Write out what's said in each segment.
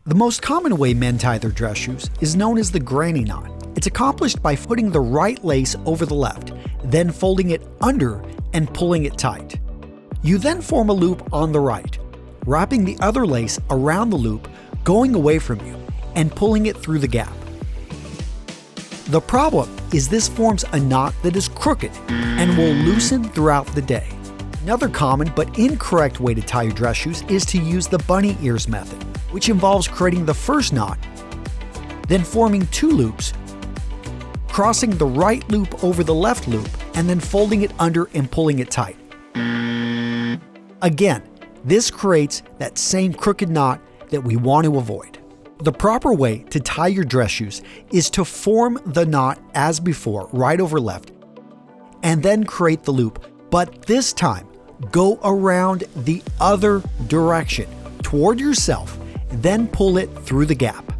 The most common way men tie their dress shoes is known as the granny knot. It's accomplished by putting the right lace over the left, then folding it under and pulling it tight. You then form a loop on the right, wrapping the other lace around the loop, going away from you, and pulling it through the gap. The problem is this forms a knot that is crooked and will loosen throughout the day. Another common but incorrect way to tie your dress shoes is to use the bunny ears method, which involves creating the first knot, then forming two loops, crossing the right loop over the left loop, and then folding it under and pulling it tight. Again, this creates that same crooked knot that we want to avoid. The proper way to tie your dress shoes is to form the knot as before, right over left, and then create the loop, but this time go around the other direction toward yourself, then pull it through the gap.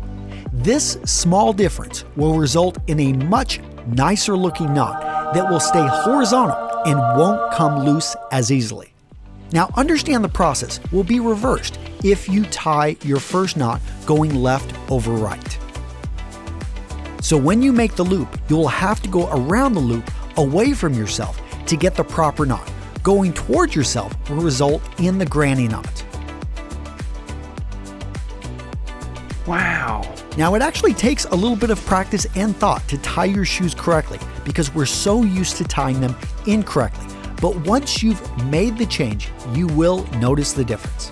This small difference will result in a much nicer looking knot that will stay horizontal and won't come loose as easily. Now understand the process will be reversed if you tie your first knot going left over right. So when you make the loop, you will have to go around the loop away from yourself to get the proper knot. Going towards yourself will result in the granny knot. Wow. Now it actually takes a little bit of practice and thought to tie your shoes correctly because we're so used to tying them incorrectly. But once you've made the change, you will notice the difference.